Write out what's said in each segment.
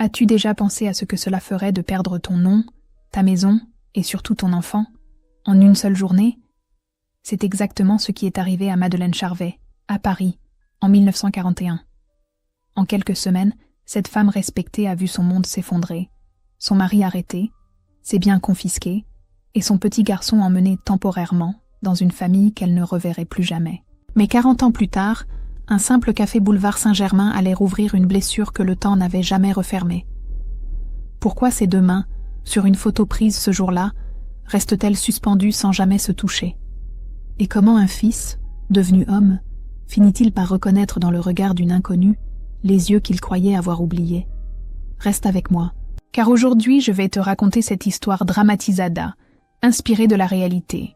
As-tu déjà pensé à ce que cela ferait de perdre ton nom, ta maison et surtout ton enfant, en une seule journée? C'est exactement ce qui est arrivé à Madeleine Charvet, à Paris, en 1941. En quelques semaines, cette femme respectée a vu son monde s'effondrer, son mari arrêté, ses biens confisqués, et son petit garçon emmené temporairement dans une famille qu'elle ne reverrait plus jamais. Mais 40 ans plus tard, un simple café boulevard Saint-Germain allait rouvrir une blessure que le temps n'avait jamais refermée. Pourquoi ces deux mains, sur une photo prise ce jour-là, restent-elles suspendues sans jamais se toucher? Et comment un fils, devenu homme, finit-il par reconnaître dans le regard d'une inconnue les yeux qu'il croyait avoir oubliés? Reste avec moi, car aujourd'hui je vais te raconter cette histoire dramatisada, inspirée de la réalité.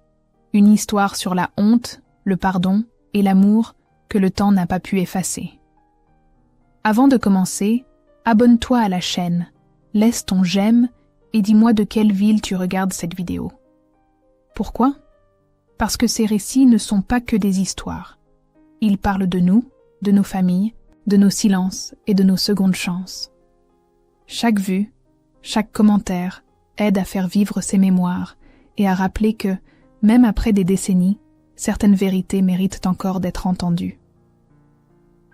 Une histoire sur la honte, le pardon et l'amour que le temps n'a pas pu effacer. Avant de commencer, abonne-toi à la chaîne, laisse ton j'aime et dis-moi de quelle ville tu regardes cette vidéo. Pourquoi? Parce que ces récits ne sont pas que des histoires. Ils parlent de nous, de nos familles, de nos silences et de nos secondes chances. Chaque vue, chaque commentaire aide à faire vivre ces mémoires et à rappeler que, même après des décennies, certaines vérités méritent encore d'être entendues.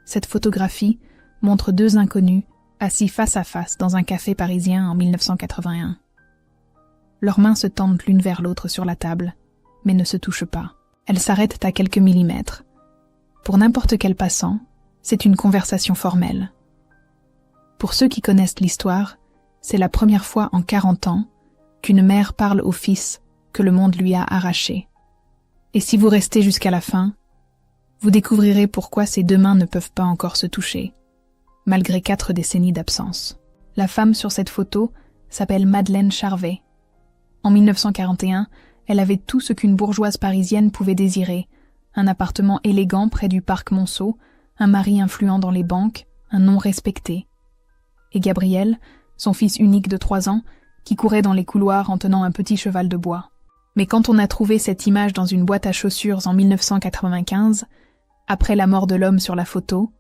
Cette photographie montre deux inconnus assis face à face dans un café parisien en 1981. Leurs mains se tendent l'une vers l'autre sur la table, mais ne se touchent pas. Elles s'arrêtent à quelques millimètres. Pour n'importe quel passant, c'est une conversation formelle. Pour ceux qui connaissent l'histoire, c'est la première fois en 40 ans qu'une mère parle au fils que le monde lui a arraché. Et si vous restez jusqu'à la fin, vous découvrirez pourquoi ces deux mains ne peuvent pas encore se toucher, malgré 4 décennies d'absence. La femme sur cette photo s'appelle Madeleine Charvet. En 1941, elle avait tout ce qu'une bourgeoise parisienne pouvait désirer, un appartement élégant près du parc Monceau, un mari influent dans les banques, un nom respecté. Et Gabriel, son fils unique de 3 ans, qui courait dans les couloirs en tenant un petit cheval de bois. Mais quand on a trouvé cette image dans une boîte à chaussures en 1995, après la mort de l'homme sur la photo,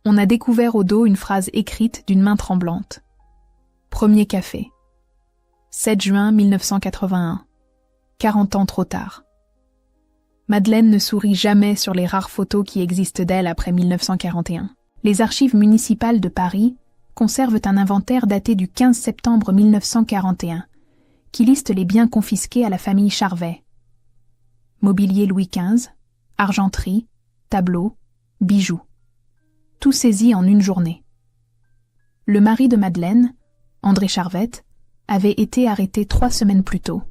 on a découvert au dos une phrase écrite d'une main tremblante. Premier café. 7 juin 1981. 40 ans trop tard. Madeleine ne sourit jamais sur les rares photos qui existent d'elle après 1941. Les archives municipales de Paris conservent un inventaire daté du 15 septembre 1941, qui liste les biens confisqués à la famille Charvet. Mobilier Louis XV, argenterie, tableaux, bijoux. Tout saisi en une journée. Le mari de Madeleine, André Charvette, avait été arrêté 3 semaines plus tôt.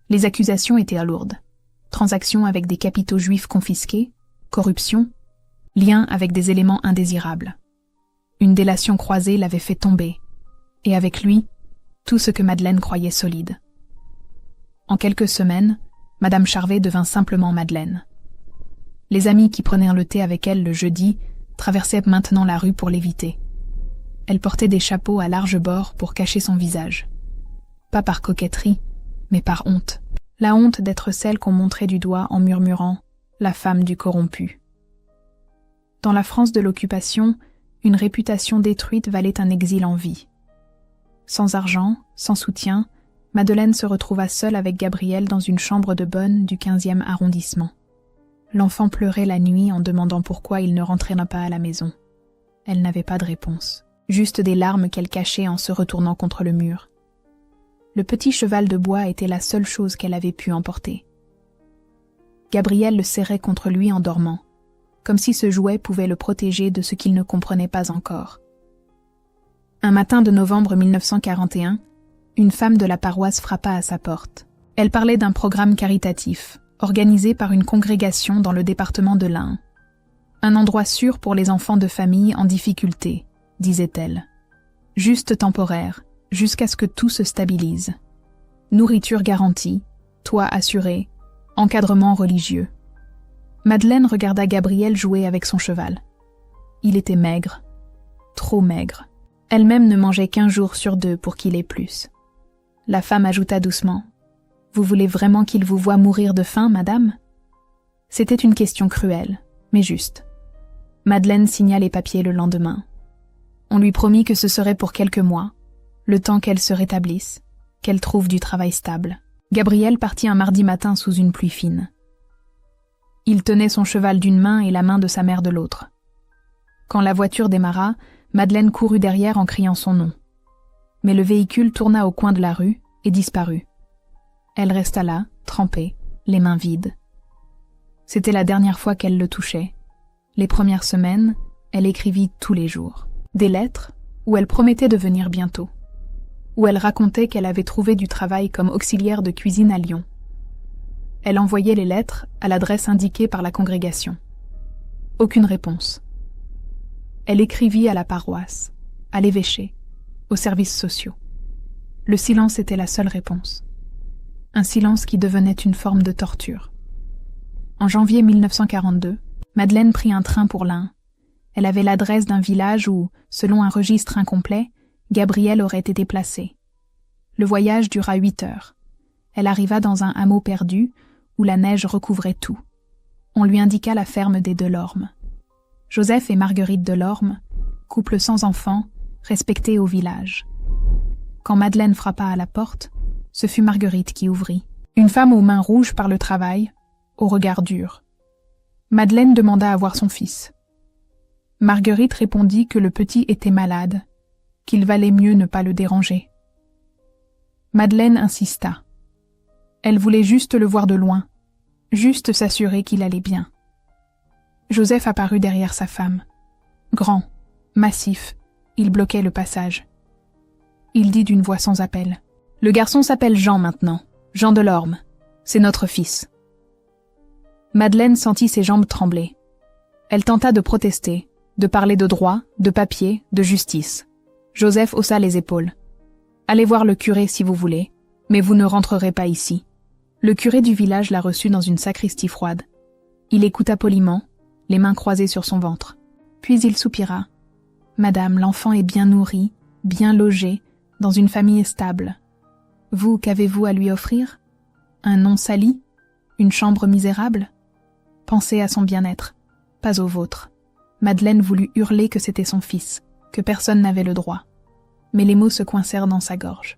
Les accusations étaient lourdes. Transactions avec des capitaux juifs confisqués, corruption, lien avec des éléments indésirables. Une délation croisée l'avait fait tomber, et avec lui, tout ce que Madeleine croyait solide. En quelques semaines, Madame Charvet devint simplement Madeleine. Les amis qui prenaient le thé avec elle le jeudi traversaient maintenant la rue pour l'éviter. Elle portait des chapeaux à large bord pour cacher son visage. Pas par coquetterie, mais par honte. La honte d'être celle qu'on montrait du doigt en murmurant « la femme du corrompu ». Dans la France de l'occupation, une réputation détruite valait un exil en vie. Sans argent, sans soutien, Madeleine se retrouva seule avec Gabriel dans une chambre de bonne du 15e arrondissement. L'enfant pleurait la nuit en demandant pourquoi il ne rentrait pas à la maison. Elle n'avait pas de réponse, juste des larmes qu'elle cachait en se retournant contre le mur. Le petit cheval de bois était la seule chose qu'elle avait pu emporter. Gabriel le serrait contre lui en dormant, comme si ce jouet pouvait le protéger de ce qu'il ne comprenait pas encore. Un matin de novembre 1941, une femme de la paroisse frappa à sa porte. Elle parlait d'un programme caritatif, organisé par une congrégation dans le département de l'Ain. Un endroit sûr pour les enfants de famille en difficulté, disait-elle. Juste temporaire, jusqu'à ce que tout se stabilise. Nourriture garantie, toit assuré, encadrement religieux. Madeleine regarda Gabriel jouer avec son cheval. Il était maigre, trop maigre. Elle-même ne mangeait qu'1 jour sur 2 pour qu'il ait plus. La femme ajouta doucement « Vous voulez vraiment qu'il vous voie mourir de faim, madame ?» C'était une question cruelle, mais juste. Madeleine signa les papiers le lendemain. On lui promit que ce serait pour quelques mois, le temps qu'elle se rétablisse, qu'elle trouve du travail stable. Gabriel partit un mardi matin sous une pluie fine. Il tenait son cheval d'une main et la main de sa mère de l'autre. Quand la voiture démarra, Madeleine courut derrière en criant son nom. Mais le véhicule tourna au coin de la rue et disparut. Elle resta là, trempée, les mains vides. C'était la dernière fois qu'elle le touchait. Les premières semaines, elle écrivit tous les jours. Des lettres où elle promettait de venir bientôt. Où elle racontait qu'elle avait trouvé du travail comme auxiliaire de cuisine à Lyon. Elle envoyait les lettres à l'adresse indiquée par la congrégation. Aucune réponse. Elle écrivit à la paroisse, à l'évêché, aux services sociaux. Le silence était la seule réponse. Un silence qui devenait une forme de torture. En janvier 1942, Madeleine prit un train pour l'Ain. Elle avait l'adresse d'un village où, selon un registre incomplet, Gabriel aurait été placé. Le voyage dura 8 heures. Elle arriva dans un hameau perdu où la neige recouvrait tout. On lui indiqua la ferme des Delorme. Joseph et Marguerite Delorme, couple sans enfants, respecté au village. Quand Madeleine frappa à la porte, ce fut Marguerite qui ouvrit. Une femme aux mains rouges par le travail, au regard dur. Madeleine demanda à voir son fils. Marguerite répondit que le petit était malade, qu'il valait mieux ne pas le déranger. Madeleine insista. Elle voulait juste le voir de loin, juste s'assurer qu'il allait bien. Joseph apparut derrière sa femme. Grand, massif, il bloquait le passage. Il dit d'une voix sans appel. « Le garçon s'appelle Jean maintenant, Jean Delorme. C'est notre fils. » Madeleine sentit ses jambes trembler. Elle tenta de protester, de parler de droit, de papier, de justice. Joseph haussa les épaules. « Allez voir le curé si vous voulez, mais vous ne rentrerez pas ici. » Le curé du village la reçut dans une sacristie froide. Il écouta poliment, les mains croisées sur son ventre. Puis il soupira. « Madame, l'enfant est bien nourri, bien logé, dans une famille stable. Vous, qu'avez-vous à lui offrir? Un nom sali? Une chambre misérable? Pensez à son bien-être, pas au vôtre. » Madeleine voulut hurler que c'était son fils, que personne n'avait le droit. Mais les mots se coincèrent dans sa gorge.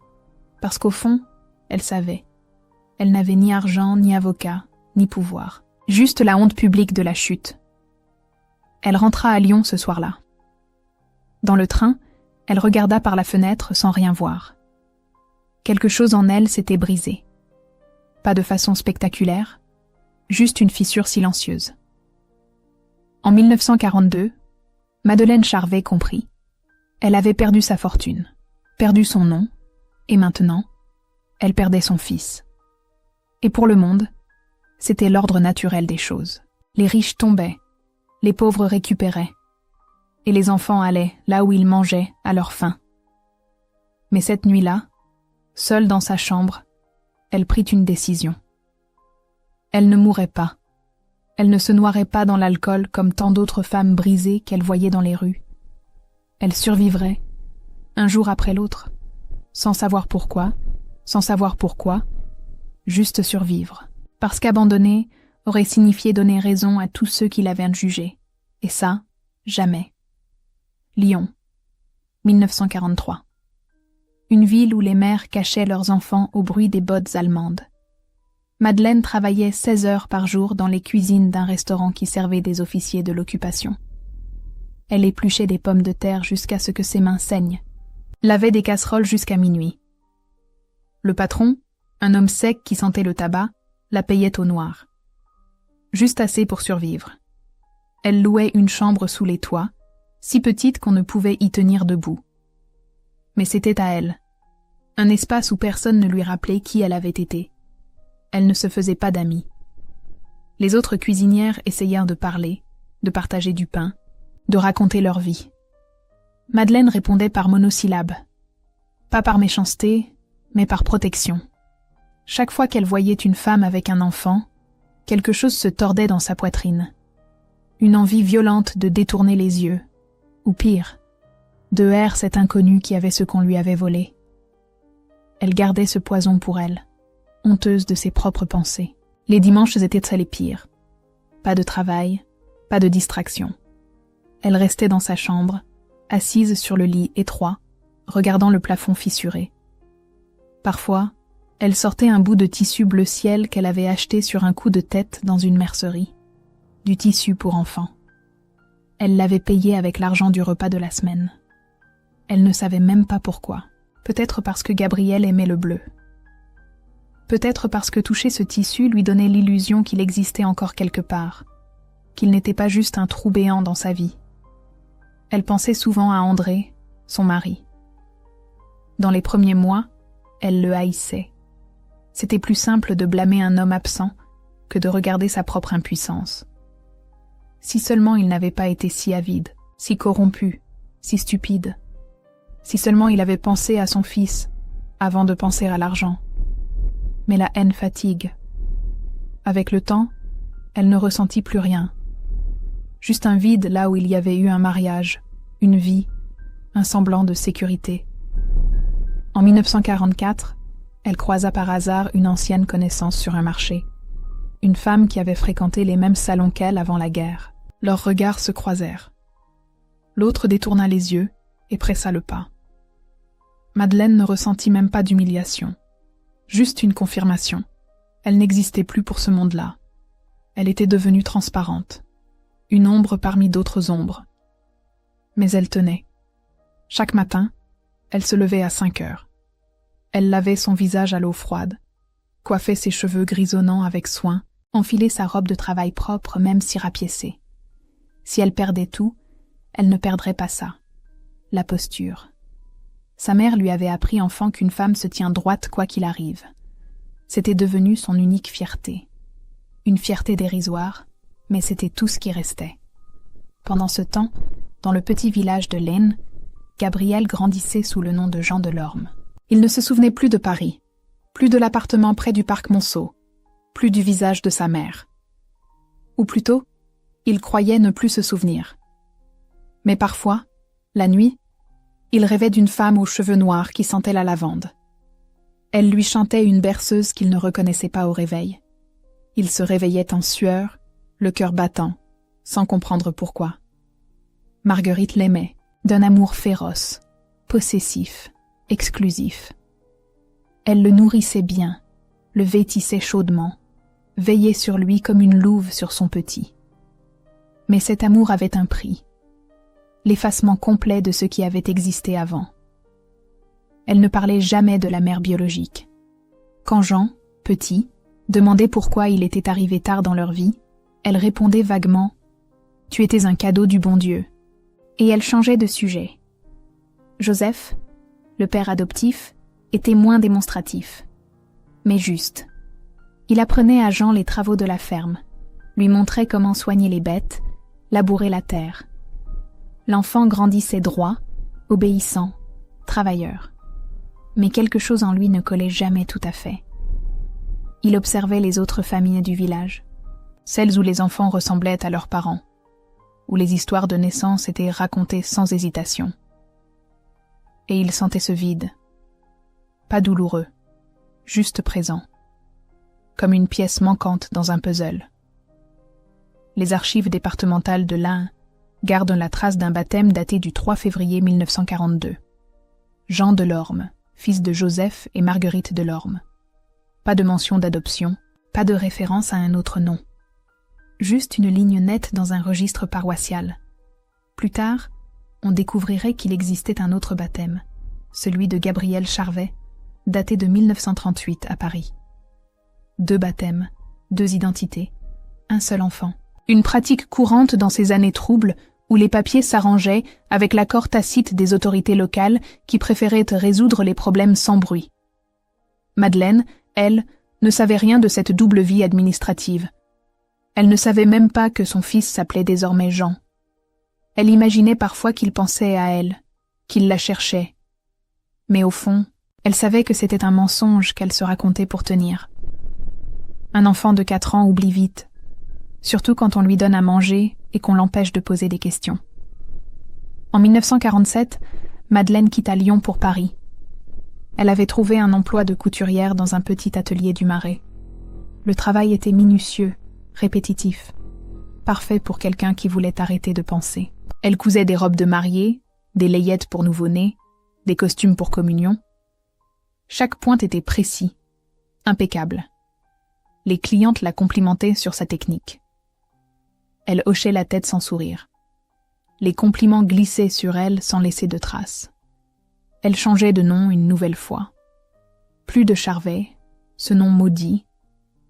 Parce qu'au fond, elle savait. Elle n'avait ni argent, ni avocat, ni pouvoir. Juste la honte publique de la chute. Elle rentra à Lyon ce soir-là. Dans le train, elle regarda par la fenêtre sans rien voir. Quelque chose en elle s'était brisé. Pas de façon spectaculaire, juste une fissure silencieuse. En 1942, Madeleine Charvet comprit. Elle avait perdu sa fortune, perdu son nom, et maintenant, elle perdait son fils. Et pour le monde, c'était l'ordre naturel des choses. Les riches tombaient, les pauvres récupéraient, et les enfants allaient là où ils mangeaient à leur faim. Mais cette nuit-là, seule dans sa chambre, elle prit une décision. Elle ne mourrait pas. Elle ne se noierait pas dans l'alcool comme tant d'autres femmes brisées qu'elle voyait dans les rues. Elle survivrait, un jour après l'autre, sans savoir pourquoi, juste survivre. Parce qu'abandonner aurait signifié donner raison à tous ceux qui l'avaient jugée. Et ça, jamais. Lyon, 1943. Une ville où les mères cachaient leurs enfants au bruit des bottes allemandes. Madeleine travaillait 16 heures par jour dans les cuisines d'un restaurant qui servait des officiers de l'occupation. Elle épluchait des pommes de terre jusqu'à ce que ses mains saignent, lavait des casseroles jusqu'à minuit. Le patron, un homme sec qui sentait le tabac, la payait au noir. Juste assez pour survivre. Elle louait une chambre sous les toits, si petite qu'on ne pouvait y tenir debout. Mais c'était à elle. Un espace où personne ne lui rappelait qui elle avait été. Elle ne se faisait pas d'amis. Les autres cuisinières essayèrent de parler, de partager du pain, de raconter leur vie. Madeleine répondait par monosyllabes. Pas par méchanceté, mais par protection. Chaque fois qu'elle voyait une femme avec un enfant, quelque chose se tordait dans sa poitrine. Une envie violente de détourner les yeux, ou pire, de haïr cet inconnu qui avait ce qu'on lui avait volé. Elle gardait ce poison pour elle, honteuse de ses propres pensées. Les dimanches étaient les pires. Pas de travail, pas de distraction. Elle restait dans sa chambre, assise sur le lit étroit, regardant le plafond fissuré. Parfois, elle sortait un bout de tissu bleu ciel qu'elle avait acheté sur un coup de tête dans une mercerie. Du tissu pour enfants. Elle l'avait payé avec l'argent du repas de la semaine. Elle ne savait même pas pourquoi. Peut-être parce que Gabriel aimait le bleu. Peut-être parce que toucher ce tissu lui donnait l'illusion qu'il existait encore quelque part, qu'il n'était pas juste un trou béant dans sa vie. Elle pensait souvent à André, son mari. Dans les premiers mois, elle le haïssait. C'était plus simple de blâmer un homme absent que de regarder sa propre impuissance. Si seulement il n'avait pas été si avide, si corrompu, si stupide. Si seulement il avait pensé à son fils avant de penser à l'argent. Mais la haine fatigue. Avec le temps, elle ne ressentit plus rien. Juste un vide là où il y avait eu un mariage, une vie, un semblant de sécurité. En 1944, elle croisa par hasard une ancienne connaissance sur un marché. Une femme qui avait fréquenté les mêmes salons qu'elle avant la guerre. Leurs regards se croisèrent. L'autre détourna les yeux et pressa le pas. Madeleine ne ressentit même pas d'humiliation. Juste une confirmation. Elle n'existait plus pour ce monde-là. Elle était devenue transparente. Une ombre parmi d'autres ombres. Mais elle tenait. Chaque matin, elle se levait à 5 heures. Elle lavait son visage à l'eau froide, coiffait ses cheveux grisonnants avec soin, enfilait sa robe de travail propre même si rapiécée. Si elle perdait tout, elle ne perdrait pas ça. La posture. Sa mère lui avait appris enfant qu'une femme se tient droite quoi qu'il arrive. C'était devenu son unique fierté. Une fierté dérisoire, mais c'était tout ce qui restait. Pendant ce temps, dans le petit village de l'Aisne, Gabriel grandissait sous le nom de Jean Delorme. Il ne se souvenait plus de Paris, plus de l'appartement près du parc Monceau, plus du visage de sa mère. Ou plutôt, il croyait ne plus se souvenir. Mais parfois, la nuit, il rêvait d'une femme aux cheveux noirs qui sentait la lavande. Elle lui chantait une berceuse qu'il ne reconnaissait pas au réveil. Il se réveillait en sueur, le cœur battant, sans comprendre pourquoi. Marguerite l'aimait, d'un amour féroce, possessif, exclusif. Elle le nourrissait bien, le vêtissait chaudement, veillait sur lui comme une louve sur son petit. Mais cet amour avait un prix, l'effacement complet de ce qui avait existé avant. Elle ne parlait jamais de la mère biologique. Quand Jean, petit, demandait pourquoi il était arrivé tard dans leur vie, elle répondait vaguement « Tu étais un cadeau du bon Dieu ». Et elle changeait de sujet. Joseph, le père adoptif, était moins démonstratif, mais juste. Il apprenait à Jean les travaux de la ferme, lui montrait comment soigner les bêtes, labourer la terre. L'enfant grandissait droit, obéissant, travailleur. Mais quelque chose en lui ne collait jamais tout à fait. Il observait les autres familles du village, celles où les enfants ressemblaient à leurs parents, où les histoires de naissance étaient racontées sans hésitation. Et il sentait ce vide, pas douloureux, juste présent, comme une pièce manquante dans un puzzle. Les archives départementales de l'Ain gardent la trace d'un baptême daté du 3 février 1942. Jean Delorme, fils de Joseph et Marguerite Delorme. Pas de mention d'adoption, pas de référence à un autre nom. Juste une ligne nette dans un registre paroissial. Plus tard, on découvrirait qu'il existait un autre baptême, celui de Gabriel Charvet, daté de 1938 à Paris. 2 baptêmes, 2 identités, un seul enfant. Une pratique courante dans ces années troubles où les papiers s'arrangeaient avec l'accord tacite des autorités locales qui préféraient résoudre les problèmes sans bruit. Madeleine, elle, ne savait rien de cette double vie administrative. Elle ne savait même pas que son fils s'appelait désormais Jean. Elle imaginait parfois qu'il pensait à elle, qu'il la cherchait. Mais au fond, elle savait que c'était un mensonge qu'elle se racontait pour tenir. Un enfant de 4 ans oublie vite, surtout quand on lui donne à manger et qu'on l'empêche de poser des questions. En 1947, Madeleine quitta Lyon pour Paris. Elle avait trouvé un emploi de couturière dans un petit atelier du Marais. Le travail était minutieux, répétitif, parfait pour quelqu'un qui voulait arrêter de penser. Elle cousait des robes de mariée, des layettes pour nouveau-nés, des costumes pour communion. Chaque pointe était précis, impeccable. Les clientes la complimentaient sur sa technique. Elle hochait la tête sans sourire. Les compliments glissaient sur elle sans laisser de traces. Elle changeait de nom une nouvelle fois. Plus de Charvet, ce nom maudit.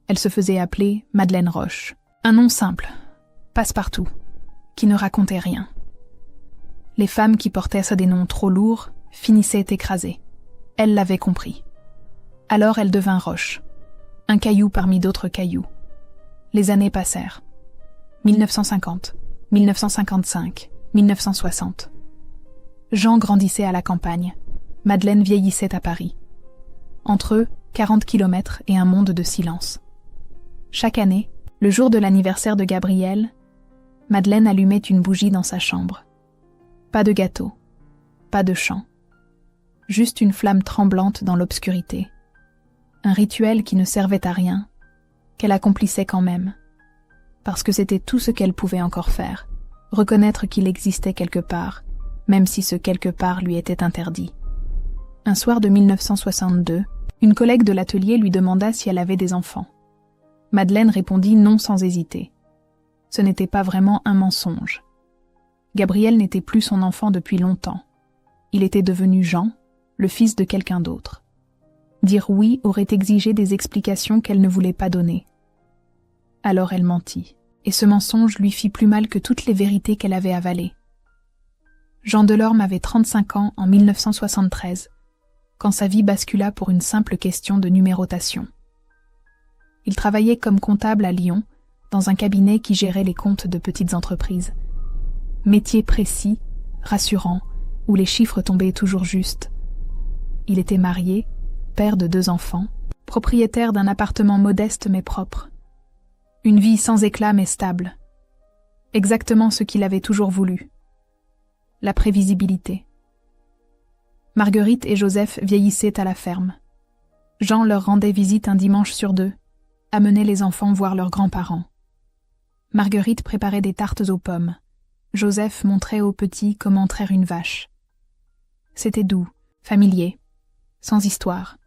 Elle se faisait appeler Madeleine Roche. Un nom simple, passe-partout, qui ne racontait rien. Les femmes qui portaient des noms trop lourds finissaient écrasées. Elle l'avait compris. Alors elle devint Roche, un caillou parmi d'autres cailloux. Les années passèrent. 1950, 1955, 1960. Jean grandissait à la campagne. Madeleine vieillissait à Paris. Entre eux, 40 kilomètres et un monde de silence. Chaque année, le jour de l'anniversaire de Gabriel, Madeleine allumait une bougie dans sa chambre. Pas de gâteau, pas de chant. Juste une flamme tremblante dans l'obscurité. Un rituel qui ne servait à rien, qu'elle accomplissait quand même. Parce que c'était tout ce qu'elle pouvait encore faire, reconnaître qu'il existait quelque part, même si ce quelque part lui était interdit. Un soir de 1962, une collègue de l'atelier lui demanda si elle avait des enfants. Madeleine répondit non sans hésiter. Ce n'était pas vraiment un mensonge. Gabriel n'était plus son enfant depuis longtemps. Il était devenu Jean, le fils de quelqu'un d'autre. Dire oui aurait exigé des explications qu'elle ne voulait pas donner. Alors elle mentit, et ce mensonge lui fit plus mal que toutes les vérités qu'elle avait avalées. Jean Delorme avait 35 ans en 1973, quand sa vie bascula pour une simple question de numérotation. Il travaillait comme comptable à Lyon, dans un cabinet qui gérait les comptes de petites entreprises. Métier précis, rassurant, où les chiffres tombaient toujours justes. Il était marié, père de 2 enfants, propriétaire d'un appartement modeste mais propre. Une vie sans éclat mais stable. Exactement ce qu'il avait toujours voulu. La prévisibilité. Marguerite et Joseph vieillissaient à la ferme. Jean leur rendait visite un dimanche sur 2, amenait les enfants voir leurs grands-parents. Marguerite préparait des tartes aux pommes. Joseph montrait aux petits comment traire une vache. C'était doux, familier, sans histoire.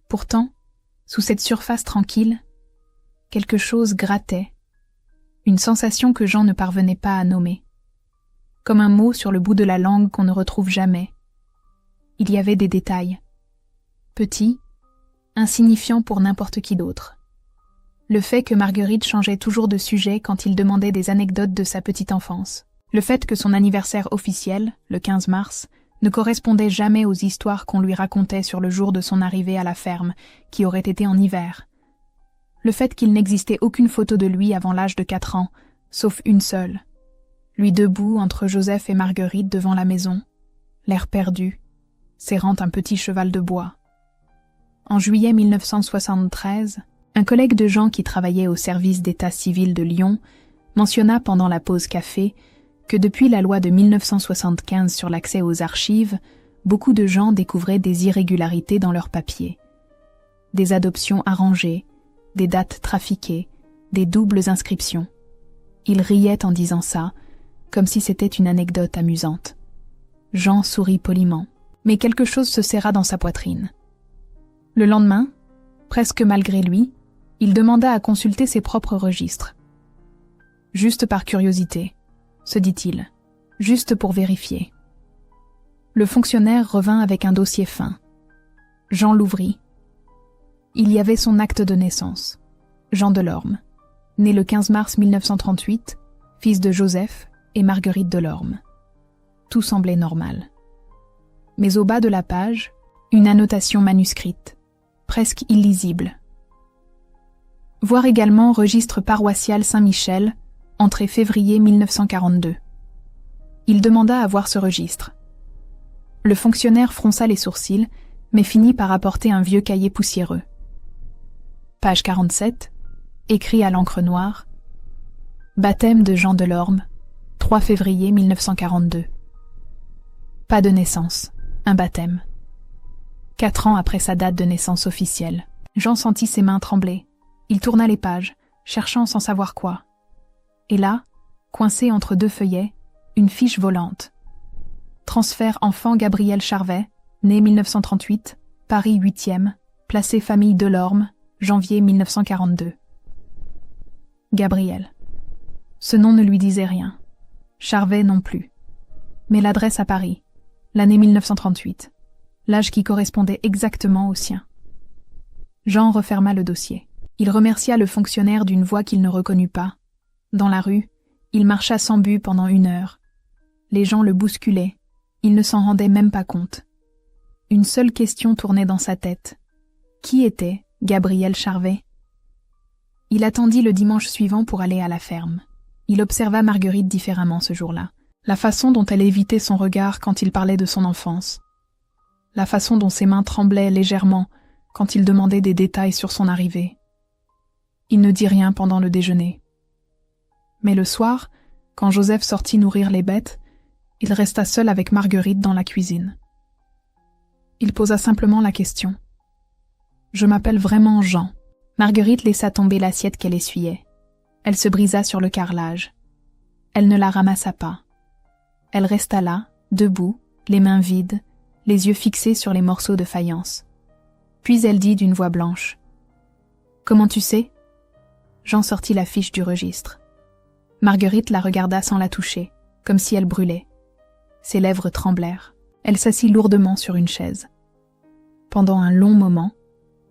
Pourtant, sous cette surface tranquille, quelque chose grattait, une sensation que Jean ne parvenait pas à nommer. Comme un mot sur le bout de la langue qu'on ne retrouve jamais. Il y avait des détails. Petits, insignifiants pour n'importe qui d'autre. Le fait que Marguerite changeait toujours de sujet quand il demandait des anecdotes de sa petite enfance. Le fait que son anniversaire officiel, le 15 mars, ne correspondait jamais aux histoires qu'on lui racontait sur le jour de son arrivée à la ferme, qui aurait été en hiver. Le fait qu'il n'existait aucune photo de lui avant l'âge de 4 ans, sauf une seule. Lui debout entre Joseph et Marguerite devant la maison, l'air perdu, serrant un petit cheval de bois. En juillet 1973, un collègue de Jean qui travaillait au service d'état civil de Lyon mentionna pendant la pause café que depuis la loi de 1975 sur l'accès aux archives, beaucoup de gens découvraient des irrégularités dans leurs papiers. Des adoptions arrangées, des dates trafiquées, des doubles inscriptions. Il riait en disant ça, comme si c'était une anecdote amusante. Jean sourit poliment, mais quelque chose se serra dans sa poitrine. Le lendemain, presque malgré lui, il demanda à consulter ses propres registres. Juste par curiosité, se dit-il, juste pour vérifier. Le fonctionnaire revint avec un dossier fin. Jean l'ouvrit. Il y avait son acte de naissance. Jean Delorme, né le 15 mars 1938, fils de Joseph et Marguerite Delorme. Tout semblait normal. Mais au bas de la page, une annotation manuscrite, presque illisible. Voir également registre paroissial Saint-Michel, entrée février 1942. Il demanda à voir ce registre. Le fonctionnaire fronça les sourcils, mais finit par apporter un vieux cahier poussiéreux. Page 47, écrit à l'encre noire. Baptême de Jean Delorme, 3 février 1942. Pas de naissance, un baptême. 4 ans après sa date de naissance officielle, Jean sentit ses mains trembler. Il tourna les pages, cherchant sans savoir quoi. Et là, coincée entre 2 feuillets, une fiche volante. Transfert enfant Gabriel Charvet, né 1938, Paris 8e, placé famille Delorme, janvier 1942. Gabriel. Ce nom ne lui disait rien. Charvet non plus. Mais l'adresse à Paris, l'année 1938, l'âge qui correspondait exactement au sien. Jean referma le dossier. Il remercia le fonctionnaire d'une voix qu'il ne reconnut pas. Dans la rue, il marcha sans but pendant 1 heure. Les gens le bousculaient. Il ne s'en rendait même pas compte. Une seule question tournait dans sa tête. Qui était Gabriel Charvet? Il attendit le dimanche suivant pour aller à la ferme. Il observa Marguerite différemment ce jour-là. La façon dont elle évitait son regard quand il parlait de son enfance. La façon dont ses mains tremblaient légèrement quand il demandait des détails sur son arrivée. Il ne dit rien pendant le déjeuner. Mais le soir, quand Joseph sortit nourrir les bêtes, il resta seul avec Marguerite dans la cuisine. Il posa simplement la question. « Je m'appelle vraiment Jean. » Marguerite laissa tomber l'assiette qu'elle essuyait. Elle se brisa sur le carrelage. Elle ne la ramassa pas. Elle resta là, debout, les mains vides, les yeux fixés sur les morceaux de faïence. Puis elle dit d'une voix blanche. « Comment tu sais ?» Jean sortit la fiche du registre. Marguerite la regarda sans la toucher, comme si elle brûlait. Ses lèvres tremblèrent. Elle s'assit lourdement sur une chaise. Pendant un long moment,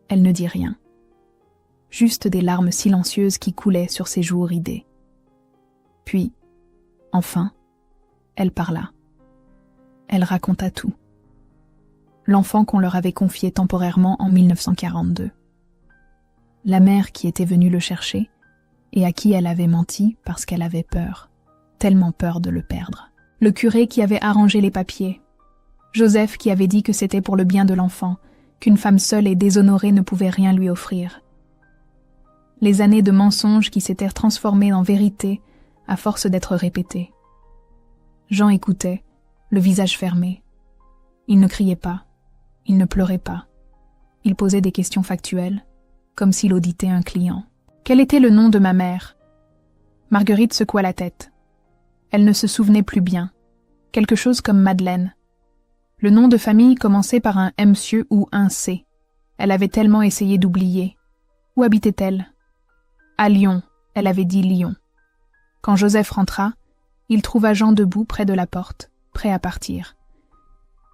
elle ne dit rien. Juste des larmes silencieuses qui coulaient sur ses joues ridées. Puis, enfin, elle parla. Elle raconta tout. L'enfant qu'on leur avait confié temporairement en 1942. La mère qui était venue le chercher et à qui elle avait menti parce qu'elle avait peur, tellement peur de le perdre. Le curé qui avait arrangé les papiers. Joseph qui avait dit que c'était pour le bien de l'enfant, qu'une femme seule et déshonorée ne pouvait rien lui offrir. Les années de mensonges qui s'étaient transformées en vérité à force d'être répétées. Jean écoutait, le visage fermé. Il ne criait pas, il ne pleurait pas. Il posait des questions factuelles, comme s'il auditait un client. Quel était le nom de ma mère? Marguerite secoua la tête. Elle ne se souvenait plus bien. Quelque chose comme Madeleine. Le nom de famille commençait par un monsieur ou un C. Elle avait tellement essayé d'oublier. Où habitait-elle? À Lyon, elle avait dit Lyon. Quand Joseph rentra, il trouva Jean debout près de la porte, prêt à partir.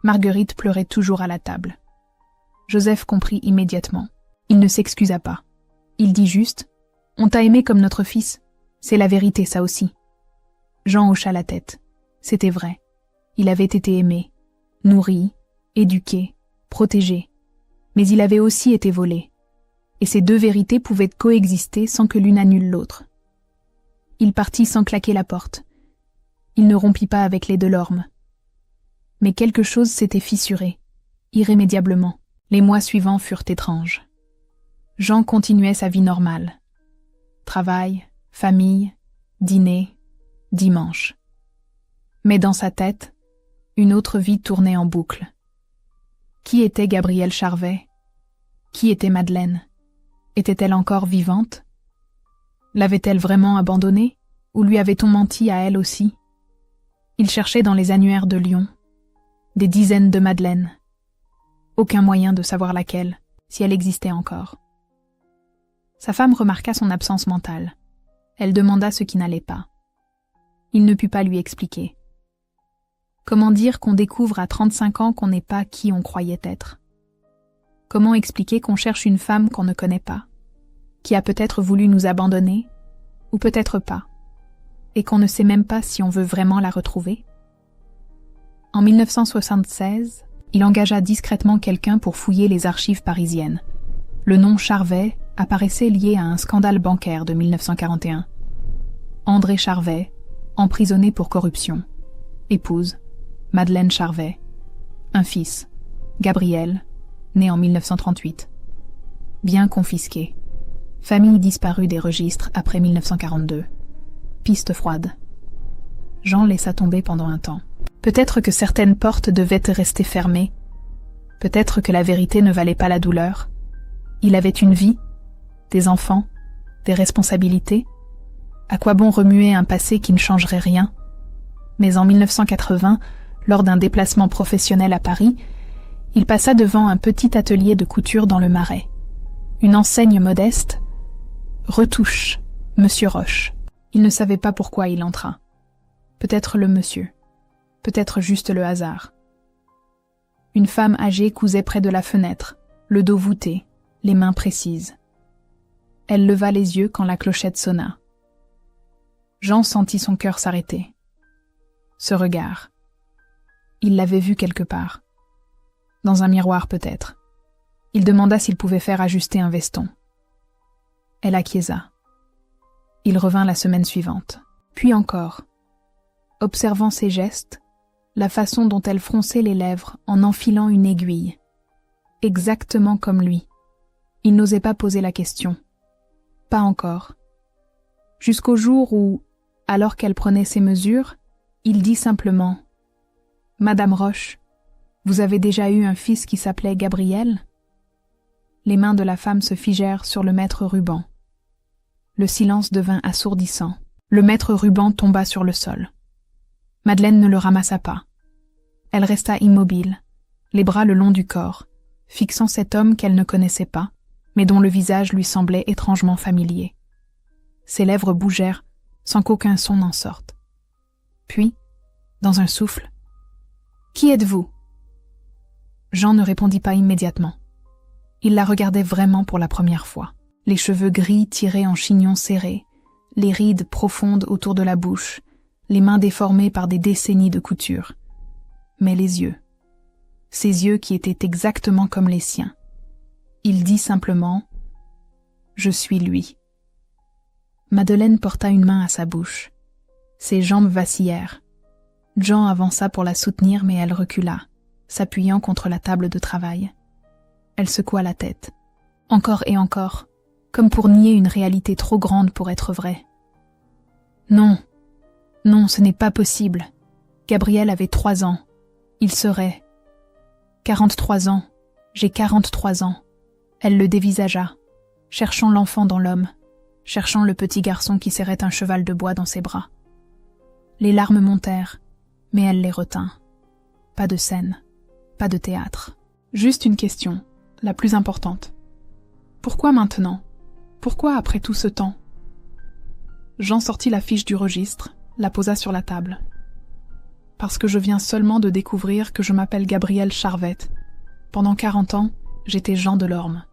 Marguerite pleurait toujours à la table. Joseph comprit immédiatement. Il ne s'excusa pas. Il dit juste « On t'a aimé comme notre fils. C'est la vérité, ça aussi. » Jean hocha la tête. C'était vrai. Il avait été aimé, nourri, éduqué, protégé. Mais il avait aussi été volé. Et ces deux vérités pouvaient coexister sans que l'une annule l'autre. Il partit sans claquer la porte. Il ne rompit pas avec les Delorme. Mais quelque chose s'était fissuré, irrémédiablement. Les mois suivants furent étranges. Jean continuait sa vie normale. Travail, famille, dîner, dimanche. Mais dans sa tête, une autre vie tournait en boucle. Qui était Gabriel Charvet? Qui était Madeleine? Était-elle encore vivante? L'avait-elle vraiment abandonnée? Ou lui avait-on menti à elle aussi? Il cherchait dans les annuaires de Lyon. Des dizaines de Madeleine. Aucun moyen de savoir laquelle, si elle existait encore. Sa femme remarqua son absence mentale. Elle demanda ce qui n'allait pas. Il ne put pas lui expliquer. Comment dire qu'on découvre à 35 ans qu'on n'est pas qui on croyait être? Comment expliquer qu'on cherche une femme qu'on ne connaît pas, qui a peut-être voulu nous abandonner, ou peut-être pas, et qu'on ne sait même pas si on veut vraiment la retrouver? En 1976, il engagea discrètement quelqu'un pour fouiller les archives parisiennes. Le nom Charvet apparaissait lié à un scandale bancaire de 1941. André Charvet, emprisonné pour corruption. Épouse, Madeleine Charvet. Un fils, Gabriel, né en 1938. Bien confisqué. Famille disparue des registres après 1942. Piste froide. Jean laissa tomber pendant un temps. Peut-être que certaines portes devaient rester fermées. Peut-être que la vérité ne valait pas la douleur. Il avait une vie, des enfants, des responsabilités. À quoi bon remuer un passé qui ne changerait rien? Mais en 1980, Lors d'un déplacement professionnel à Paris, il passa devant un petit atelier de couture dans le Marais. Une enseigne modeste, Retouche, Monsieur Roche. Il ne savait pas pourquoi il entra. Peut-être le monsieur, peut-être juste le hasard. Une femme âgée cousait près de la fenêtre, le dos voûté, les mains précises. Elle leva les yeux quand la clochette sonna. Jean sentit son cœur s'arrêter. Ce regard. Il l'avait vu quelque part. Dans un miroir peut-être. Il demanda s'il pouvait faire ajuster un veston. Elle acquiesça. Il revint la semaine suivante. Puis encore. Observant ses gestes, la façon dont elle fronçait les lèvres en enfilant une aiguille. Exactement comme lui. Il n'osait pas poser la question. Pas encore. Jusqu'au jour où, alors qu'elle prenait ses mesures, il dit simplement « Madame Roche, vous avez déjà eu un fils qui s'appelait Gabriel ?» Les mains de la femme se figèrent sur le maître ruban. Le silence devint assourdissant. Le maître ruban tomba sur le sol. Madeleine ne le ramassa pas. Elle resta immobile, les bras le long du corps, fixant cet homme qu'elle ne connaissait pas, mais dont le visage lui semblait étrangement familier. Ses lèvres bougèrent sans qu'aucun son n'en sorte. Puis, dans un souffle, « Qui êtes-vous » Jean ne répondit pas immédiatement. Il la regardait vraiment pour la première fois. Les cheveux gris tirés en chignon serré, les rides profondes autour de la bouche, les mains déformées par des décennies de couture. Mais les yeux. Ses yeux qui étaient exactement comme les siens. Il dit simplement « Je suis lui ». Madeleine porta une main à sa bouche. Ses jambes vacillèrent. Jean avança pour la soutenir, mais elle recula, s'appuyant contre la table de travail. Elle secoua la tête. Encore et encore, comme pour nier une réalité trop grande pour être vraie. Non, non, ce n'est pas possible. Gabriel avait 3 ans. Il serait... 43 ans. J'ai 43 ans. Elle le dévisagea, cherchant l'enfant dans l'homme, cherchant le petit garçon qui serrait un cheval de bois dans ses bras. Les larmes montèrent, mais elle les retint. Pas de scène, pas de théâtre. Juste une question, la plus importante. Pourquoi maintenant ? Pourquoi après tout ce temps ? Jean sortit la fiche du registre, la posa sur la table. Parce que je viens seulement de découvrir que je m'appelle Gabrielle Charvette. Pendant 40 ans, j'étais Jean Delorme.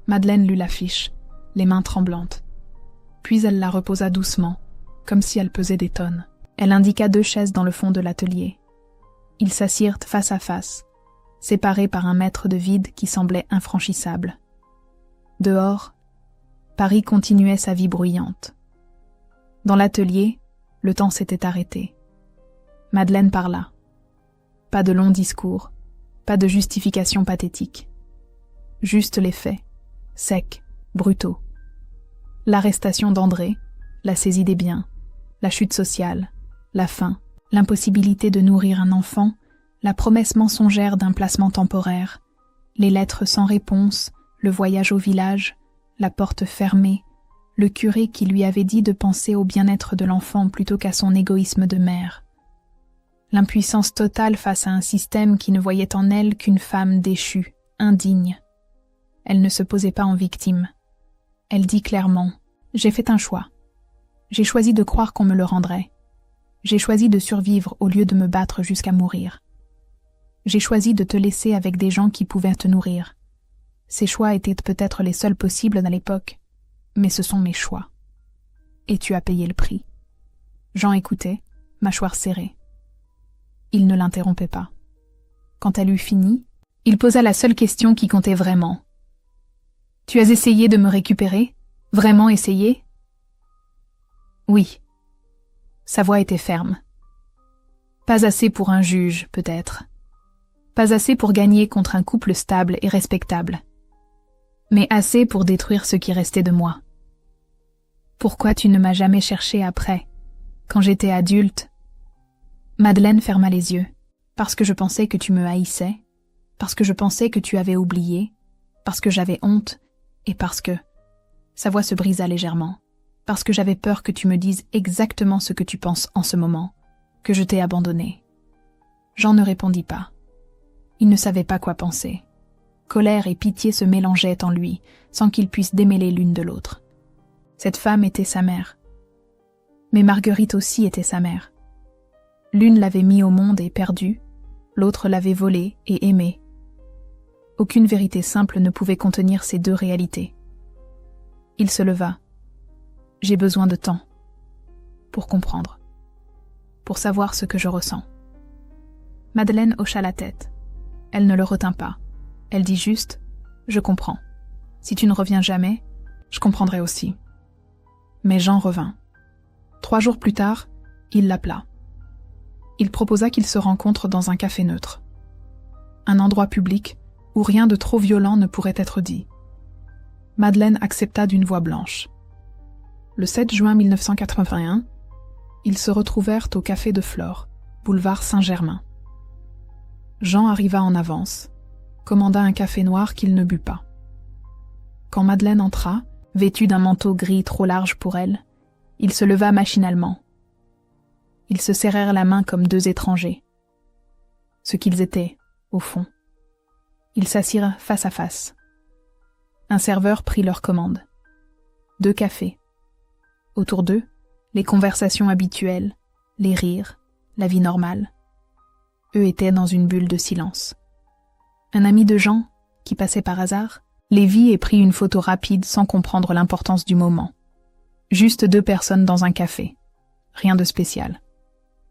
Madeleine lut la fiche, les mains tremblantes. Puis elle la reposa doucement, comme si elle pesait des tonnes. Elle indiqua 2 chaises dans le fond de l'atelier. Ils s'assirent face à face, séparés par un mètre de vide qui semblait infranchissable. Dehors, Paris continuait sa vie bruyante. Dans l'atelier, le temps s'était arrêté. Madeleine parla. Pas de longs discours, pas de justifications pathétiques. Juste les faits, secs, brutaux. L'arrestation d'André, la saisie des biens, la chute sociale, la faim, l'impossibilité de nourrir un enfant, la promesse mensongère d'un placement temporaire, les lettres sans réponse, le voyage au village, la porte fermée, le curé qui lui avait dit de penser au bien-être de l'enfant plutôt qu'à son égoïsme de mère. L'impuissance totale face à un système qui ne voyait en elle qu'une femme déchue, indigne. Elle ne se posait pas en victime. Elle dit clairement « J'ai fait un choix. J'ai choisi de croire qu'on me le rendrait. J'ai choisi de survivre au lieu de me battre jusqu'à mourir. J'ai choisi de te laisser avec des gens qui pouvaient te nourrir. Ces choix étaient peut-être les seuls possibles à l'époque, mais ce sont mes choix. Et tu as payé le prix. » Jean écoutait, mâchoire serrée. Il ne l'interrompait pas. Quand elle eut fini, il posa la seule question qui comptait vraiment. « Tu as essayé de me récupérer ? Vraiment essayé ? » « Oui. » Sa voix était ferme. « Pas assez pour un juge, peut-être. Pas assez pour gagner contre un couple stable et respectable. Mais assez pour détruire ce qui restait de moi. Pourquoi tu ne m'as jamais cherché après, quand j'étais adulte ?» Madeleine ferma les yeux, parce que je pensais que tu me haïssais, parce que je pensais que tu avais oublié, parce que j'avais honte, et parce que... Sa voix se brisa légèrement. Parce que j'avais peur que tu me dises exactement ce que tu penses en ce moment, que je t'ai abandonné. Jean ne répondit pas. Il ne savait pas quoi penser. Colère et pitié se mélangeaient en lui, sans qu'il puisse démêler l'une de l'autre. Cette femme était sa mère. Mais Marguerite aussi était sa mère. L'une l'avait mis au monde et perdu, l'autre l'avait volé et aimé. Aucune vérité simple ne pouvait contenir ces deux réalités. Il se leva. « J'ai besoin de temps. Pour comprendre. Pour savoir ce que je ressens. » Madeleine hocha la tête. Elle ne le retint pas. Elle dit juste « Je comprends. Si tu ne reviens jamais, je comprendrai aussi. » Mais Jean revint. 3 jours plus tard, il l'appela. Il proposa qu'ils se rencontrent dans un café neutre. Un endroit public où rien de trop violent ne pourrait être dit. Madeleine accepta d'une voix blanche. Le 7 juin 1981, ils se retrouvèrent au café de Flore, boulevard Saint-Germain. Jean arriva en avance, commanda un café noir qu'il ne but pas. Quand Madeleine entra, vêtue d'un manteau gris trop large pour elle, il se leva machinalement. Ils se serrèrent la main comme 2 étrangers. Ce qu'ils étaient, au fond. Ils s'assirent face à face. Un serveur prit leur commande. 2 cafés. Autour d'eux, les conversations habituelles, les rires, la vie normale. Eux étaient dans une bulle de silence. Un ami de Jean, qui passait par hasard, les vit et prit une photo rapide sans comprendre l'importance du moment. Juste 2 personnes dans un café. Rien de spécial.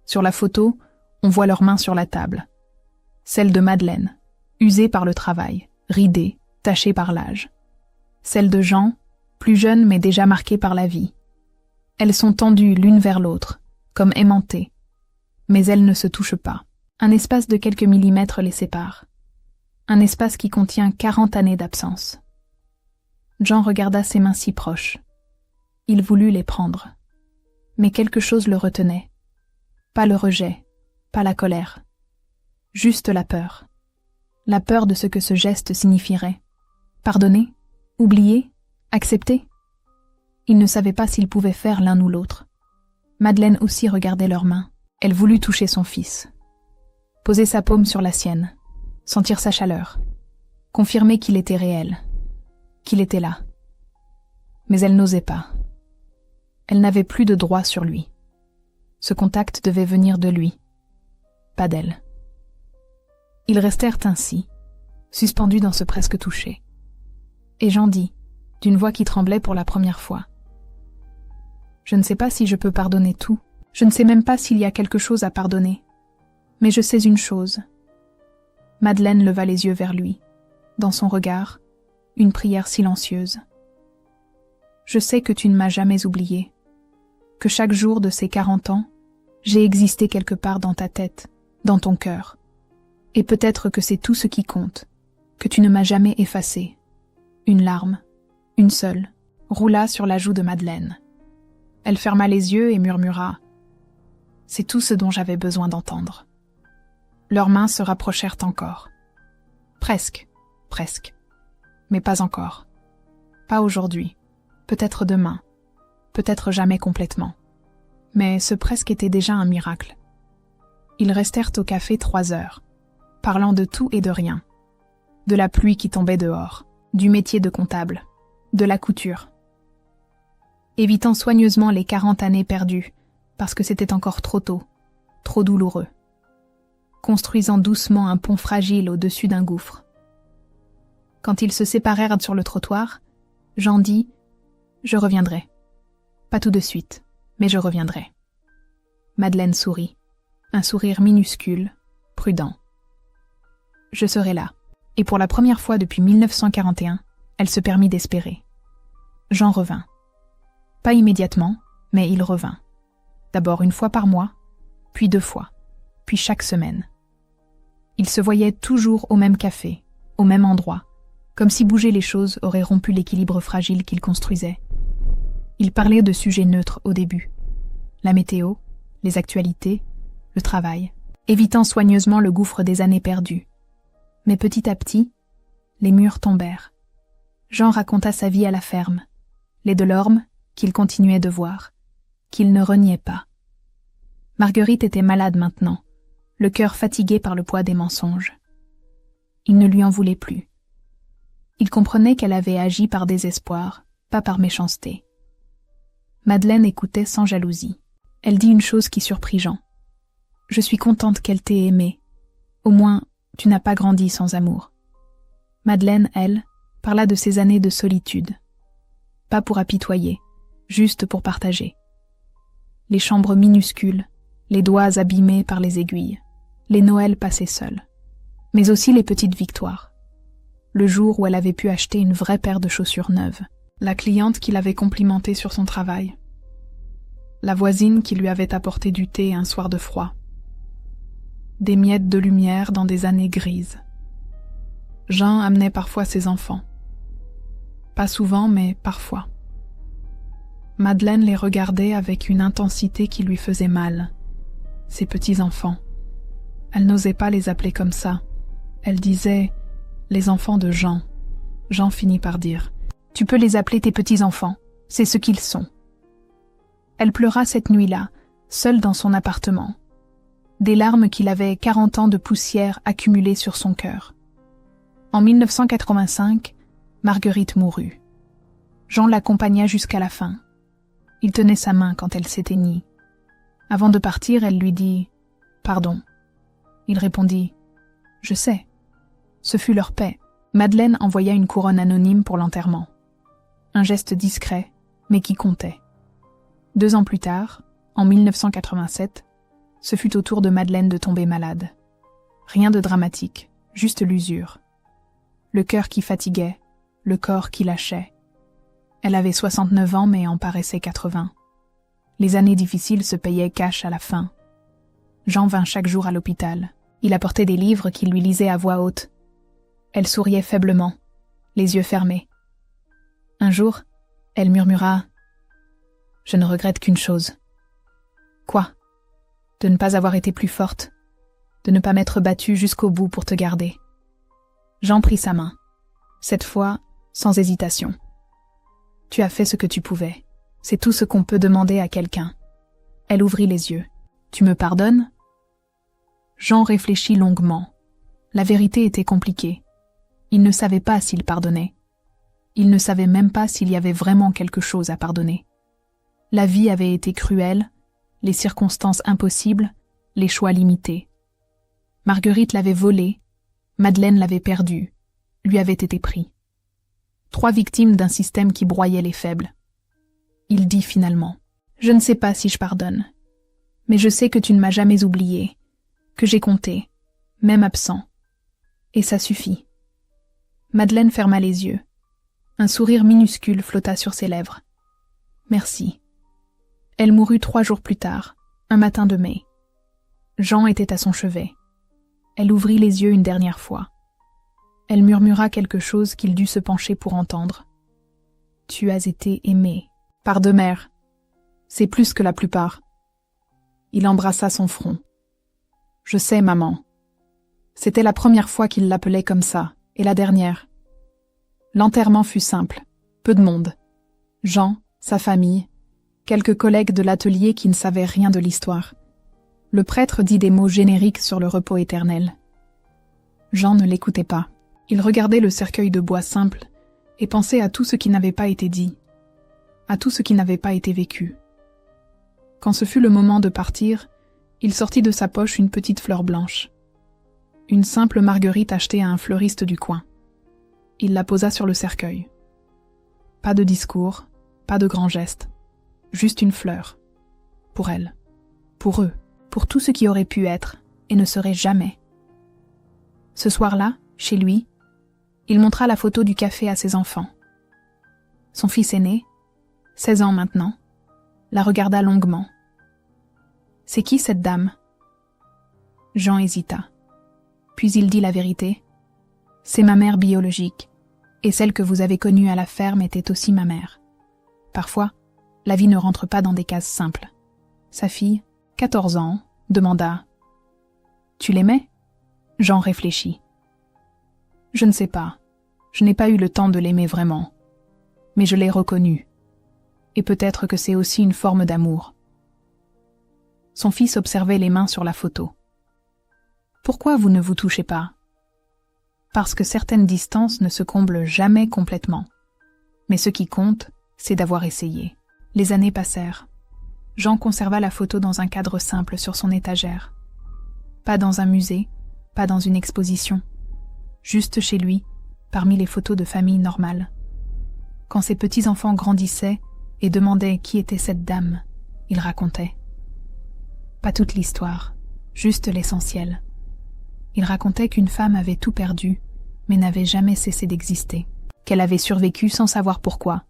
Sur la photo, on voit leurs mains sur la table. Celle de Madeleine, usée par le travail, ridée, tachée par l'âge. Celle de Jean, plus jeune mais déjà marquée par la vie. Elles sont tendues l'une vers l'autre, comme aimantées. Mais elles ne se touchent pas. Un espace de quelques millimètres les sépare. Un espace qui contient 40 années d'absence. Jean regarda ses mains si proches. Il voulut les prendre. Mais quelque chose le retenait. Pas le rejet, pas la colère. Juste la peur. La peur de ce que ce geste signifierait. Pardonner? Oublier? Accepter? Il ne savait pas s'ils pouvaient faire l'un ou l'autre. Madeleine aussi regardait leurs mains. Elle voulut toucher son fils. Poser sa paume sur la sienne. Sentir sa chaleur. Confirmer qu'il était réel. Qu'il était là. Mais elle n'osait pas. Elle n'avait plus de droit sur lui. Ce contact devait venir de lui, pas d'elle. Ils restèrent ainsi, suspendus dans ce presque toucher. Et Jean dit, d'une voix qui tremblait pour la première fois. « Je ne sais pas si je peux pardonner tout. Je ne sais même pas s'il y a quelque chose à pardonner. Mais je sais une chose. » Madeleine leva les yeux vers lui. Dans son regard, une prière silencieuse. « Je sais que tu ne m'as jamais oublié. Que chaque jour de ces 40 ans, j'ai existé quelque part dans ta tête, dans ton cœur. Et peut-être que c'est tout ce qui compte, que tu ne m'as jamais effacé. » Une larme, une seule, roula sur la joue de Madeleine. Elle ferma les yeux et murmura « C'est tout ce dont j'avais besoin d'entendre. » Leurs mains se rapprochèrent encore. Presque, presque. Mais pas encore. Pas aujourd'hui. Peut-être demain. Peut-être jamais complètement. Mais ce presque était déjà un miracle. Ils restèrent au café 3 heures, parlant de tout et de rien. De la pluie qui tombait dehors, du métier de comptable, de la couture. Évitant soigneusement les 40 années perdues, parce que c'était encore trop tôt, trop douloureux. Construisant doucement un pont fragile au-dessus d'un gouffre. Quand ils se séparèrent sur le trottoir, Jean dit « Je reviendrai. Pas tout de suite, mais je reviendrai. » Madeleine sourit, un sourire minuscule, prudent. « Je serai là. » Et pour la première fois depuis 1941, elle se permit d'espérer. Jean revint. Pas immédiatement, mais il revint. D'abord 1 fois par mois, puis 2 fois, puis chaque semaine. Ils se voyaient toujours au même café, au même endroit, comme si bouger les choses aurait rompu l'équilibre fragile qu'ils construisaient. Ils parlaient de sujets neutres au début. La météo, les actualités, le travail, évitant soigneusement le gouffre des années perdues. Mais petit à petit, les murs tombèrent. Jean raconta sa vie à la ferme, les Delorme qu'il continuait de voir, qu'il ne reniait pas. Marguerite était malade maintenant, le cœur fatigué par le poids des mensonges. Il ne lui en voulait plus. Il comprenait qu'elle avait agi par désespoir, pas par méchanceté. Madeleine écoutait sans jalousie. Elle dit une chose qui surprit Jean. « Je suis contente qu'elle t'ait aimé. Au moins, tu n'as pas grandi sans amour. » Madeleine, elle, parla de ses années de solitude. Pas pour apitoyer, juste pour partager. Les chambres minuscules, les doigts abîmés par les aiguilles, les Noëls passés seuls, mais aussi les petites victoires. Le jour où elle avait pu acheter une vraie paire de chaussures neuves, la cliente qui l'avait complimentée sur son travail, la voisine qui lui avait apporté du thé un soir de froid, des miettes de lumière dans des années grises. Jean amenait parfois ses enfants. Pas souvent, mais parfois. Madeleine les regardait avec une intensité qui lui faisait mal. Ses petits-enfants. Elle n'osait pas les appeler comme ça. Elle disait « les enfants de Jean ». Jean finit par dire « Tu peux les appeler tes petits-enfants, c'est ce qu'ils sont ». Elle pleura cette nuit-là, seule dans son appartement. Des larmes qu'il avait 40 ans de poussière accumulées sur son cœur. En 1985, Marguerite mourut. Jean l'accompagna jusqu'à la fin. Il tenait sa main quand elle s'éteignit. Avant de partir, elle lui dit « Pardon ». Il répondit « Je sais ». Ce fut leur paix. Madeleine envoya une couronne anonyme pour l'enterrement. Un geste discret, mais qui comptait. 2 ans plus tard, en 1987, ce fut au tour de Madeleine de tomber malade. Rien de dramatique, juste l'usure. Le cœur qui fatiguait, le corps qui lâchait. Elle avait 69 ans mais en paraissait 80. Les années difficiles se payaient cash à la fin. Jean vint chaque jour à l'hôpital. Il apportait des livres qu'il lui lisait à voix haute. Elle souriait faiblement, les yeux fermés. Un jour, elle murmura « Je ne regrette qu'une chose. » « Quoi ? De ne pas avoir été plus forte, de ne pas m'être battue jusqu'au bout pour te garder. » Jean prit sa main, cette fois sans hésitation. « Tu as fait ce que tu pouvais. C'est tout ce qu'on peut demander à quelqu'un. » Elle ouvrit les yeux. « Tu me pardonnes ?» Jean réfléchit longuement. La vérité était compliquée. Il ne savait pas s'il pardonnait. Il ne savait même pas s'il y avait vraiment quelque chose à pardonner. La vie avait été cruelle, les circonstances impossibles, les choix limités. Marguerite l'avait volé, Madeleine l'avait perdu, lui avait été pris. 3 victimes d'un système qui broyait les faibles. Il dit finalement « Je ne sais pas si je pardonne, mais je sais que tu ne m'as jamais oublié, que j'ai compté, même absent. Et ça suffit. » Madeleine ferma les yeux. Un sourire minuscule flotta sur ses lèvres. « Merci. » Elle mourut 3 jours plus tard, un matin de mai. Jean était à son chevet. Elle ouvrit les yeux une dernière fois. Elle murmura quelque chose qu'il dut se pencher pour entendre. « Tu as été aimé. Par 2 mères. C'est plus que la plupart. » Il embrassa son front. « Je sais, maman. C'était la première fois qu'il l'appelait comme ça, et la dernière. » L'enterrement fut simple. Peu de monde. Jean, sa famille, quelques collègues de l'atelier qui ne savaient rien de l'histoire. Le prêtre dit des mots génériques sur le repos éternel. Jean ne l'écoutait pas. Il regardait le cercueil de bois simple et pensait à tout ce qui n'avait pas été dit, à tout ce qui n'avait pas été vécu. Quand ce fut le moment de partir, il sortit de sa poche une petite fleur blanche. Une simple marguerite achetée à un fleuriste du coin. Il la posa sur le cercueil. Pas de discours, pas de grands gestes. Juste une fleur. Pour elle. Pour eux. Pour tout ce qui aurait pu être et ne serait jamais. Ce soir-là, chez lui, il montra la photo du café à ses enfants. Son fils aîné, 16 ans maintenant, la regarda longuement. « C'est qui cette dame ?» Jean hésita. Puis il dit la vérité. « C'est ma mère biologique, et celle que vous avez connue à la ferme était aussi ma mère. Parfois, la vie ne rentre pas dans des cases simples. » Sa fille, 14 ans, demanda « Tu l'aimais ?» Jean réfléchit. « Je ne sais pas. Je n'ai pas eu le temps de l'aimer vraiment. Mais je l'ai reconnue. Et peut-être que c'est aussi une forme d'amour. » Son fils observait les mains sur la photo. Pourquoi vous ne vous touchez pas? Parce que certaines distances ne se comblent jamais complètement. Mais ce qui compte, c'est d'avoir essayé. Les années passèrent. Jean conserva la photo dans un cadre simple sur son étagère. Pas dans un musée, pas dans une exposition. Juste chez lui, parmi les photos de famille normales. Quand ses petits-enfants grandissaient et demandaient qui était cette dame, il racontait. Pas toute l'histoire, juste l'essentiel. Il racontait qu'une femme avait tout perdu, mais n'avait jamais cessé d'exister. Qu'elle avait survécu sans savoir pourquoi,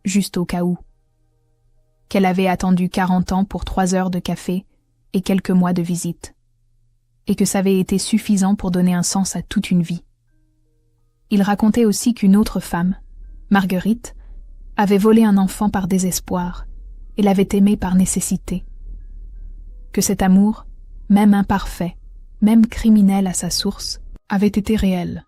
juste au cas où. Qu'elle avait attendu 40 ans pour 3 heures de café et quelques mois de visite. Et que ça avait été suffisant pour donner un sens à toute une vie. Il racontait aussi qu'une autre femme, Marguerite, avait volé un enfant par désespoir et l'avait aimé par nécessité. Que cet amour, même imparfait, même criminel à sa source, avait été réel.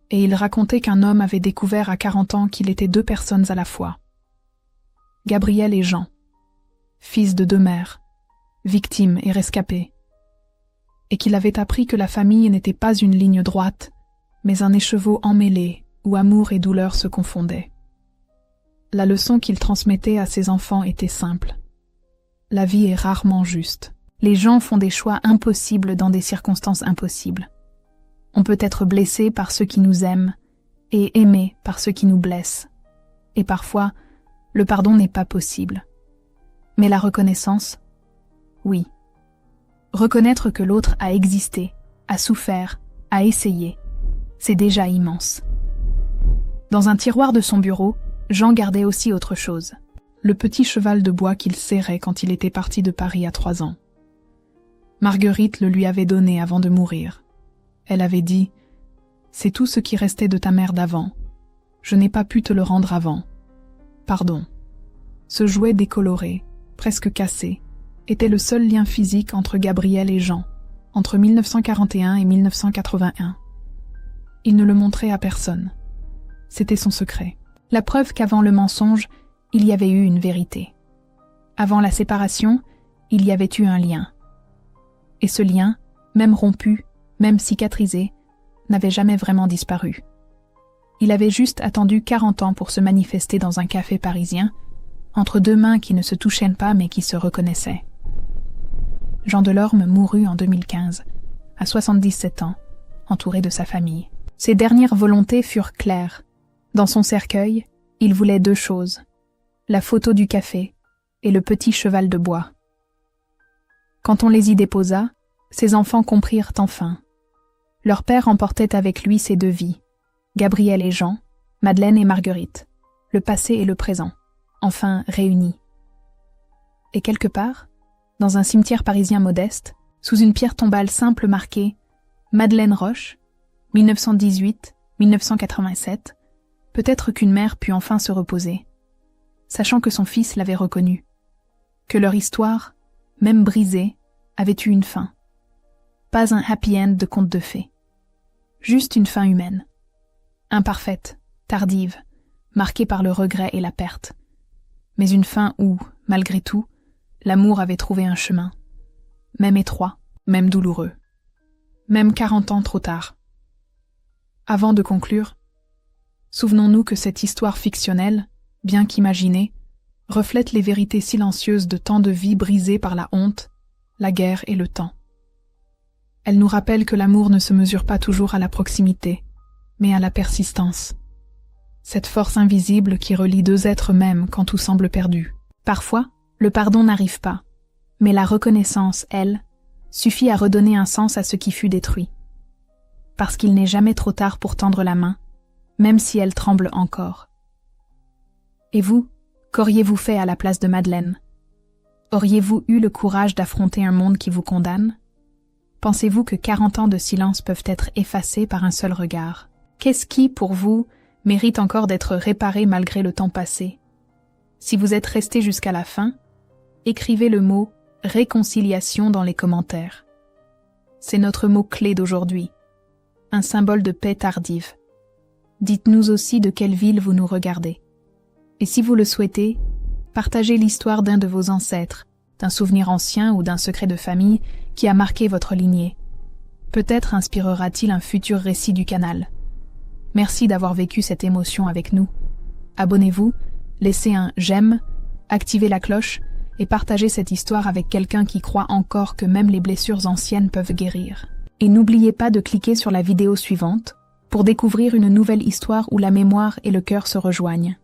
Et il racontait qu'un homme avait découvert à 40 ans qu'il était 2 personnes à la fois. Gabriel et Jean, fils de 2 mères, victimes et rescapés. Et qu'il avait appris que la famille n'était pas une ligne droite, mais un écheveau emmêlé où amour et douleur se confondaient. La leçon qu'il transmettait à ses enfants était simple. La vie est rarement juste. Les gens font des choix impossibles dans des circonstances impossibles. On peut être blessé par ceux qui nous aiment et aimé par ceux qui nous blessent. Et parfois, le pardon n'est pas possible. Mais la reconnaissance, oui. Reconnaître que l'autre a existé, a souffert, a essayé, c'est déjà immense. Dans un tiroir de son bureau, Jean gardait aussi autre chose. Le petit cheval de bois qu'il serrait quand il était parti de Paris à 3 ans. Marguerite le lui avait donné avant de mourir. Elle avait dit « C'est tout ce qui restait de ta mère d'avant. Je n'ai pas pu te le rendre avant. Pardon. » Ce jouet décoloré, presque cassé, était le seul lien physique entre Gabriel et Jean, entre 1941 et 1981. Il ne le montrait à personne. C'était son secret. La preuve qu'avant le mensonge, il y avait eu une vérité. Avant la séparation, il y avait eu un lien. Et ce lien, même rompu, même cicatrisé, n'avait jamais vraiment disparu. Il avait juste attendu 40 ans pour se manifester dans un café parisien, entre 2 mains qui ne se touchaient pas mais qui se reconnaissaient. Jean Delorme mourut en 2015, à 77 ans, entouré de sa famille. Ses dernières volontés furent claires. Dans son cercueil, il voulait 2 choses, la photo du café et le petit cheval de bois. Quand on les y déposa, ses enfants comprirent enfin. Leur père emportait avec lui ces 2 vies, Gabriel et Jean, Madeleine et Marguerite, le passé et le présent, enfin réunis. Et quelque part, dans un cimetière parisien modeste, sous une pierre tombale simple marquée « Madeleine Roche, 1918-1987 », peut-être qu'une mère put enfin se reposer, sachant que son fils l'avait reconnue, que leur histoire, même brisée, avait eu une fin. Pas un happy end de conte de fées. Juste une fin humaine. Imparfaite, tardive, marquée par le regret et la perte. Mais une fin où, malgré tout, l'amour avait trouvé un chemin. Même étroit, même douloureux. Même 40 ans trop tard. Avant de conclure, souvenons-nous que cette histoire fictionnelle, bien qu'imaginée, reflète les vérités silencieuses de tant de vies brisées par la honte, la guerre et le temps. Elle nous rappelle que l'amour ne se mesure pas toujours à la proximité, mais à la persistance. Cette force invisible qui relie 2 êtres mêmes quand tout semble perdu. Parfois, le pardon n'arrive pas, mais la reconnaissance, elle, suffit à redonner un sens à ce qui fut détruit. Parce qu'il n'est jamais trop tard pour tendre la main, même si elle tremble encore. Et vous, qu'auriez-vous fait à la place de Madeleine? Auriez-vous eu le courage d'affronter un monde qui vous condamne? Pensez-vous que 40 ans de silence peuvent être effacés par un seul regard? Qu'est-ce qui, pour vous, mérite encore d'être réparé malgré le temps passé? Si vous êtes resté jusqu'à la fin, écrivez le mot « réconciliation » dans les commentaires. C'est notre mot-clé d'aujourd'hui, un symbole de paix tardive. Dites-nous aussi de quelle ville vous nous regardez. Et si vous le souhaitez, partagez l'histoire d'un de vos ancêtres, d'un souvenir ancien ou d'un secret de famille qui a marqué votre lignée. Peut-être inspirera-t-il un futur récit du canal. Merci d'avoir vécu cette émotion avec nous. Abonnez-vous, laissez un j'aime, activez la cloche et partagez cette histoire avec quelqu'un qui croit encore que même les blessures anciennes peuvent guérir. Et n'oubliez pas de cliquer sur la vidéo suivante pour découvrir une nouvelle histoire où la mémoire et le cœur se rejoignent.